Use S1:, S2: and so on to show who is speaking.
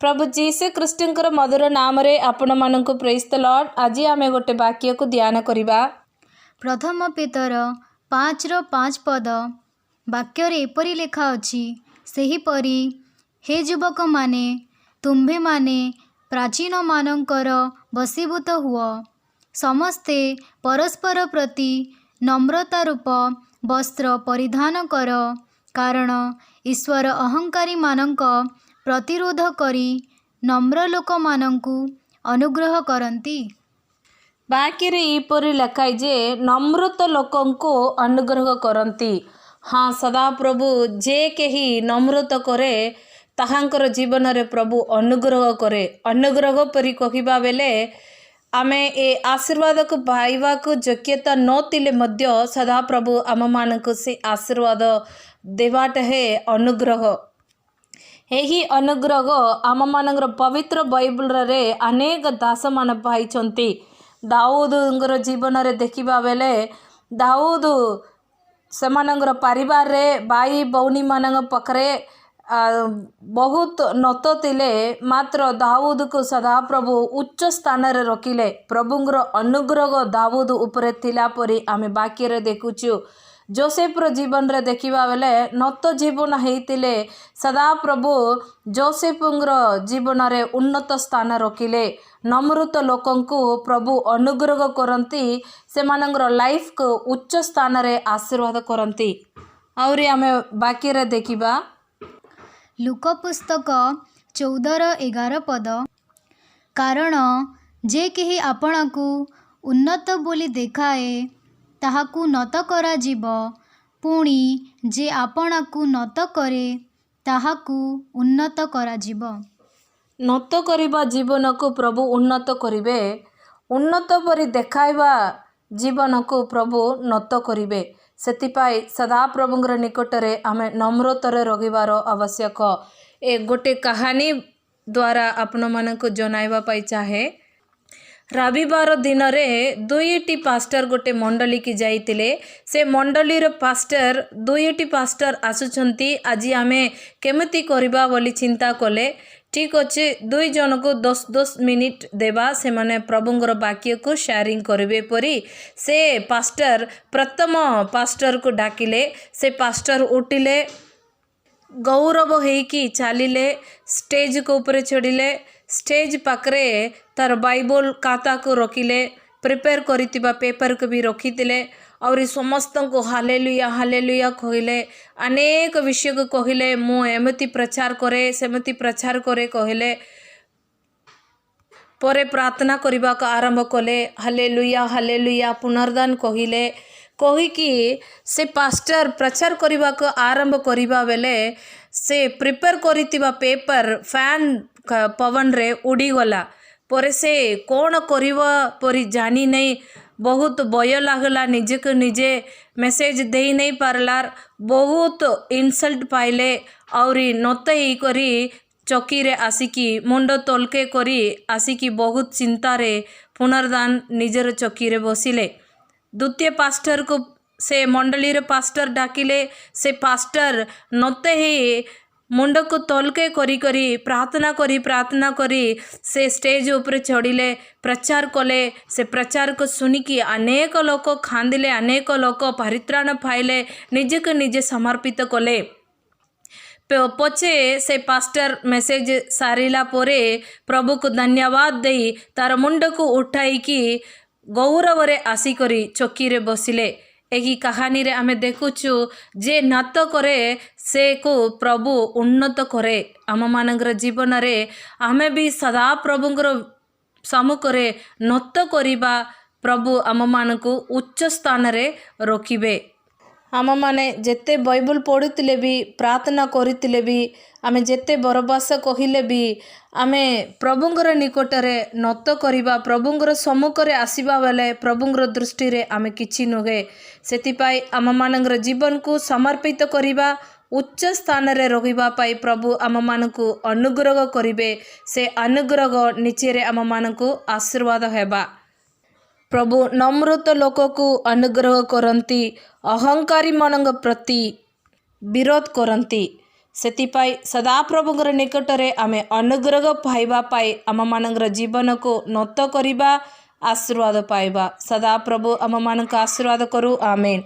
S1: प्रभु जीशु ख्रीष्टଙ୍କର मधुर नाम रे आपण मानक प्रेज द लॉर्ड। आज आम गोटे वाक्य को ध्यान करिबा।
S2: प्रथम पेतर 5:5 पद वाक्य एपरी लेखा अछि, सेहीपरि हे युवक माने तुम्भे माने प्राचीन मानकर वशीभूत हुओ, समस्ते परस्पर प्रति नम्रता रूप वस्त्र परिधान कर, कारण ईश्वर अहंकारी मानक प्रतिरोध करी नम्र लोक मानंकु अनुग्रह करंती।
S1: वाक्य रे इपरि लेखाई जे नम्रत लोकंको अनुग्रह करंती। हाँ, सदा प्रभु जे केही नम्रत करे ताहांकर जीवन रे प्रभु अनुग्रह करे। अनुग्रह परि कहिबा बेले आमे ए आशीर्वाद को पाइबा को योग्यता नथिले मध्य सदा प्रभु आम मानक से आशीर्वाद देवाट है अनुग्रह। यही अनुग्रह आम मानकर पवित्र बाइबल रे अनेक दास मान पाइछंती। दाऊदर जीवन रे देखिबा बेले दाऊद सेमानंगर परिवार रे भाई भौनी मानंग पखरे बहुत नत तिले, मात्र दाऊद को सदा प्रभु उच्च स्थान रे रखिले। प्रभुंगर अनुग्रह दाऊद उपरे थिला परी आमे वाक्य रे देखुछु। जोसेफ्र जीवन रे देखिबा बेले नत जीवन हेतिले, सदा प्रभु जोसेफ्र जीवन रे उन्नत स्थान रखिले। नम्रत लोकंकु प्रभु अनुग्रह करंती, सेमानंगर लाइफ को उच्च स्थान रे आशीर्वाद करंती। आउरी आमे वाक्य रे देखिबा
S2: लूक पुस्तक 14:11 पद, कारण जे केही आपणाकु उन्नत बोली देखाए ताहाकु नत करा जीव, पुणी जे आपणाकु नत करे ताहाकु उन्नत करा जीव।
S1: नत करिबा जीवन को प्रभु उन्नत करिवे। उन्नत परि देखाइबा जीवन को प्रभु नत करिवे। सेतिपाई सदा प्रभुंगर निकटरे आमे नम्रतरे रहिबार आवश्यक। ए गोटे कहानी द्वारा आपण मानक जनाइबा पाई चाहे। रविवार दिन रे दुईटी पास्टर गोटे मंडली की जाइतिले। से मंडली रो पास्टर दुईटी पास्टर आसुछंती, आज आमे केमती करिबा बोली चिंता कले। ठीक अच्छे, दुई जन को 10-10 मिनिट देवा, से माने प्रभुंगर वाक्य को शेयरिंग करिवे परी से पास्टर प्रथम पास्टर को डाकिले। से पास्टर उठिले, गौरव हेकी चलिले, स्टेज को ऊपर चढ़िले। स्टेज पाखरे तार बाइबल खाता को रखिले, प्रिपेयर करितिबा पेपर को भी रखितिले और समस्त को हालेलुया हालेलुया कहले। अनेक विषय को कहले, मु एमती प्रचार करे सेमती प्रचार करे कहले। परे प्रार्थना करबा को आरंभ कले, हालेलुया हालेलुया पुनर्दान कहले। कहीकि से पास्टर प्रचार करबा को आरंभ करिबा बेले से प्रिपेयर करितिबा पेपर फैन पवन रे उड़ी गला। परे से कौन करिबा परी जानी नहीं, बहुत भय लागला। निजे को निजे मेसेज दे नहीं पारलार, बहुत इनसल्ट पाइले और नत ही करी चौकी रे आसिकी मुंड तलके करी आसिकी बहुत चिंता रे पुनर्दान निजर चौकी रे बसिले। द्वितीय पास्टर को से मंडली रे पास्टर डाकिले। से पास्टर नते ही मुंड को तलके करी करी प्रार्थना करी से स्टेज ऊपर चढ़िले, प्रचार कले। से प्रचार को सुनिकी अनेक लोक खांदिले, अनेक लोक परित्राण पाइले, निजे को निजे समर्पित कले। पछे से पास्टर मेसेज सारिला पोरे प्रभु को धन्यवाद देई तार मुंड को उठाई की गौरव रे आसी करी चौकी रे बसिले। एही कहानी रे आमे देखुछु जे नात करे से को प्रभु उन्नत करे। आम मानकर जीवन रे आमे भी सदा प्रभुंकर सम्मुख रे नत करिबा, प्रभु आम मानकु उच्च स्थान रे रखिबे। आम माने जेते बाइबल पढ़ुतिले भी, प्रार्थना करितिले भी, आमे जेते बरबास कहिले भी आमे प्रभुंगर निकटरे नत करिबा, प्रभुंगर सम्मुख रे आसीबा बेले प्रभुंगर दृष्टि रे आमे किछि नुहे। सेतिपाई आम मानकर जीवन को समर्पित करिबा, उच्च स्थान रे रहिबा पाई प्रभु आम मानकु अनुग्रह करिवे। से अनुग्रह नीचे रे आम मानकु आशीर्वाद हेबा। प्रभु नम्रत लोक को अनुग्रह करंती, अहंकारी मानंग प्रति विरोध करंती। ସେଥିପାଇଁ ସଦାପ୍ରଭୁଙ୍କର ନିକଟରେ ଆମେ ଅନୁଗ୍ରହ ପାଇବା ପାଇଁ ଆମମାନଙ୍କର ଜୀବନକୁ ନତ କରିବା, ଆଶୀର୍ବାଦ ପାଇବା। ସଦାପ୍ରଭୁ ଆମମାନଙ୍କୁ ଆଶୀର୍ବାଦ କରୁ। ଆମେନ୍।